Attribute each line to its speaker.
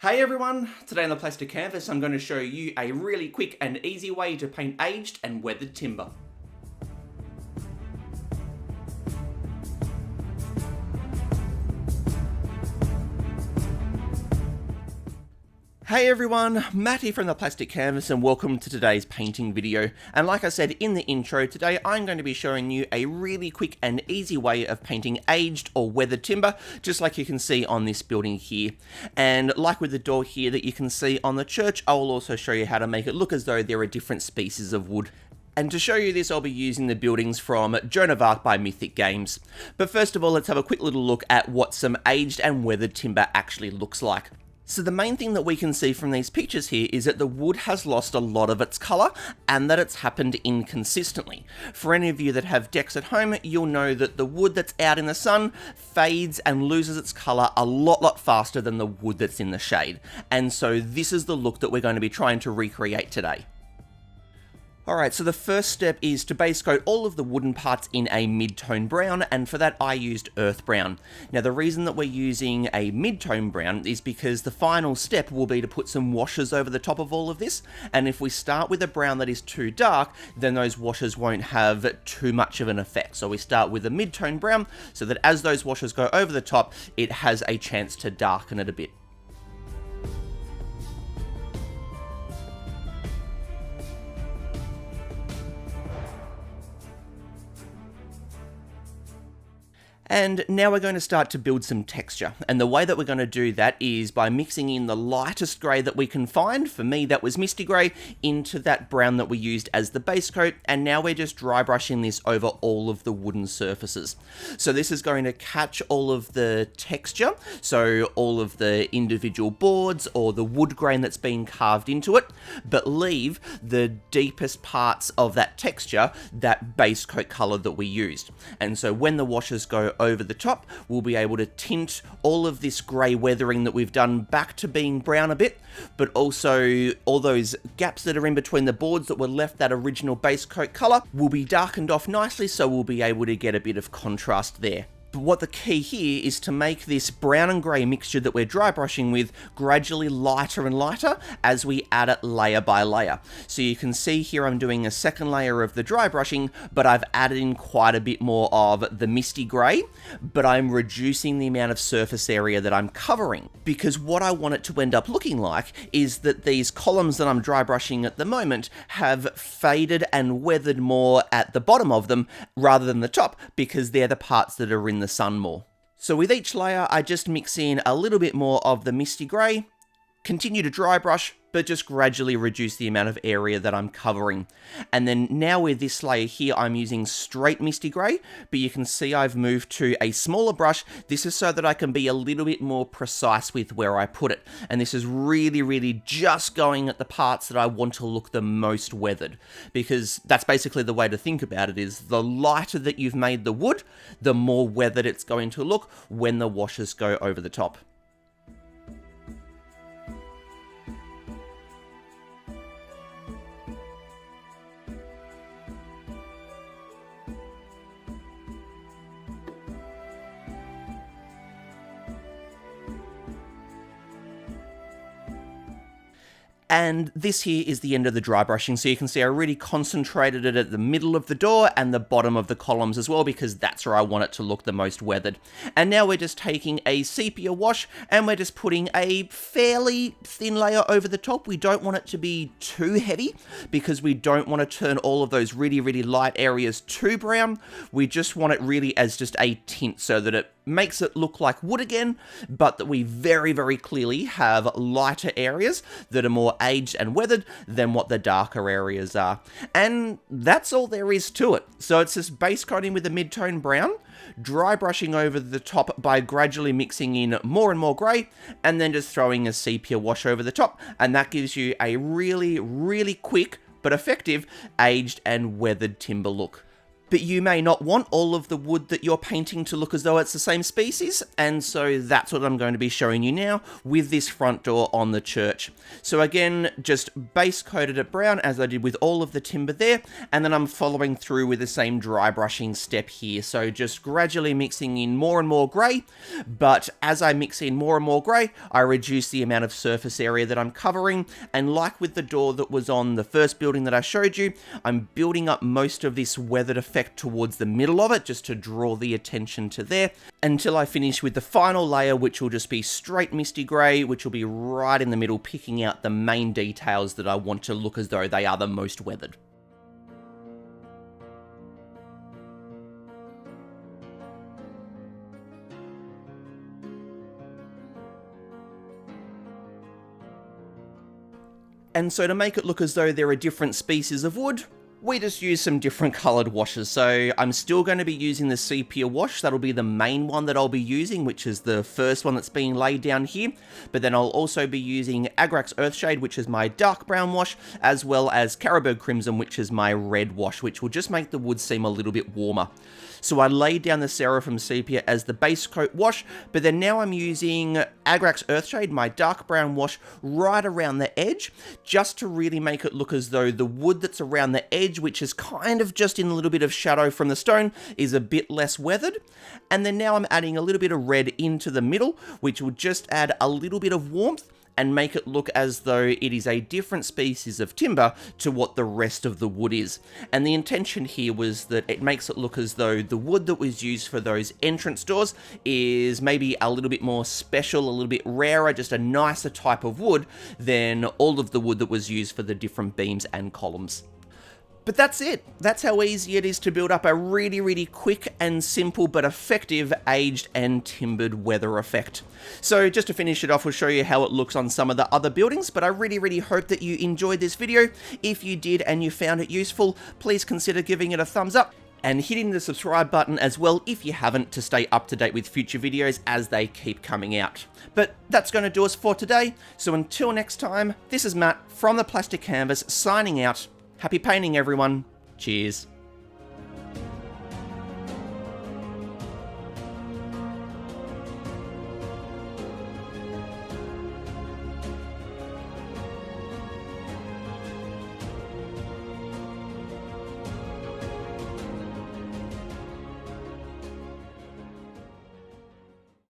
Speaker 1: Hey everyone! Today on the plastic canvas I'm going to show you a really quick and easy way to paint aged and weathered timber. Hey everyone, Matty from the Plastic Canvas and welcome to today's painting video. And like I said in the intro, today I'm going to be showing you a really quick and easy way of painting aged or weathered timber, just like you can see on this building here. And like with the door here that you can see on the church, I will also show you how to make it look as though there are different species of wood. And to show you this, I'll be using the buildings from Joan of Arc by Mythic Games. But first of all, let's have a quick little look at what some aged and weathered timber actually looks like. So the main thing that we can see from these pictures here is that the wood has lost a lot of its colour and that it's happened inconsistently. For any of you that have decks at home, you'll know that the wood that's out in the sun fades and loses its colour a lot faster than the wood that's in the shade. And so this is the look that we're going to be trying to recreate today. Alright, so the first step is to base coat all of the wooden parts in a mid-tone brown, and for that I used earth brown. Now the reason that we're using a mid-tone brown is because the final step will be to put some washes over the top of all of this, and if we start with a brown that is too dark, then those washes won't have too much of an effect. So we start with a mid-tone brown, so that as those washes go over the top, it has a chance to darken it a bit. And now we're going to start to build some texture, and the way that we're going to do that is by mixing in the lightest grey that we can find. For me that was Misti Grey, into that brown that we used as the base coat, and now we're just dry brushing this over all of the wooden surfaces. So this is going to catch all of the texture, so all of the individual boards or the wood grain that's been carved into it, but leave the deepest parts of that texture, that base coat colour that we used. And so when the washes go over the top, we'll be able to tint all of this grey weathering that we've done back to being brown a bit, but also all those gaps that are in between the boards that were left that original base coat colour will be darkened off nicely, so we'll be able to get a bit of contrast there. But what the key here is to make this brown and grey mixture that we're dry brushing with gradually lighter and lighter as we add it layer by layer. So you can see here I'm doing a second layer of the dry brushing, but I've added in quite a bit more of the Misti Grey, but I'm reducing the amount of surface area that I'm covering. Because what I want it to end up looking like is that these columns that I'm dry brushing at the moment have faded and weathered more at the bottom of them rather than the top, because they're the parts that are in the sun more. So with each layer, I just mix in a little bit more of the Misti Grey, continue to dry brush, but just gradually reduce the amount of area that I'm covering. And then now with this layer here, I'm using straight Misti Grey, but you can see I've moved to a smaller brush. This is so that I can be a little bit more precise with where I put it. And this is really just going at the parts that I want to look the most weathered, because that's basically the way to think about it, is the lighter that you've made the wood, the more weathered it's going to look when the washes go over the top. And this here is the end of the dry brushing, so you can see I really concentrated it at the middle of the door and the bottom of the columns as well, because that's where I want it to look the most weathered. And now we're just taking a Sepia Wash and we're just putting a fairly thin layer over the top. We don't want it to be too heavy, because we don't want to turn all of those really light areas too brown. We just want it really as just a tint, so that it makes it look like wood again, but that we very clearly have lighter areas that are more aged and weathered than what the darker areas are. And that's all there is to it. So it's just base coating with a mid-tone brown, dry brushing over the top by gradually mixing in more and more grey, and then just throwing a sepia wash over the top, and that gives you a really quick but effective aged and weathered timber look. but you may not want all of the wood that you're painting to look as though it's the same species, and so that's what I'm going to be showing you now with this front door on the church. So again, just base coated it brown as I did with all of the timber there, and then I'm following through with the same dry brushing step here. So just gradually mixing in more and more grey, but as I mix in more and more grey, I reduce the amount of surface area that I'm covering, and like with the door that was on the first building that I showed you, I'm building up most of this weathered effect towards the middle of it, just to draw the attention to there, until I finish with the final layer, which will just be straight Misti Grey, which will be right in the middle, picking out the main details that I want to look as though they are the most weathered. And so to make it look as though there are different species of wood, we just use some different coloured washes. So I'm still going to be using the Sepia Wash. That'll be the main one that I'll be using, which is the first one that's being laid down here. But then I'll also be using Agrax Earthshade, which is my dark brown wash, as well as Carroburg Crimson, which is my red wash, which will just make the wood seem a little bit warmer. So I laid down the Seraphim Sepia as the base coat wash, but then now I'm using Agrax Earthshade, my dark brown wash, right around the edge, just to really make it look as though the wood that's around the edge, which is kind of just in a little bit of shadow from the stone, is a bit less weathered. And then now I'm adding a little bit of red into the middle, which will just add a little bit of warmth and make it look as though it is a different species of timber to what the rest of the wood is. And the intention here was that it makes it look as though the wood that was used for those entrance doors is maybe a little bit more special, a little bit rarer, just a nicer type of wood than all of the wood that was used for the different beams and columns. But that's it. That's how easy it is to build up a really, really quick and simple but effective aged and timbered weather effect. So just to finish it off, we'll show you how it looks on some of the other buildings, but I really, really hope that you enjoyed this video. If you did and you found it useful, please consider giving it a thumbs up and hitting the subscribe button as well if you haven't, to stay up to date with future videos as they keep coming out. But that's going to do us for today. So until next time, this is Matt from the Plastic Canvas signing out. Happy painting, everyone. Cheers.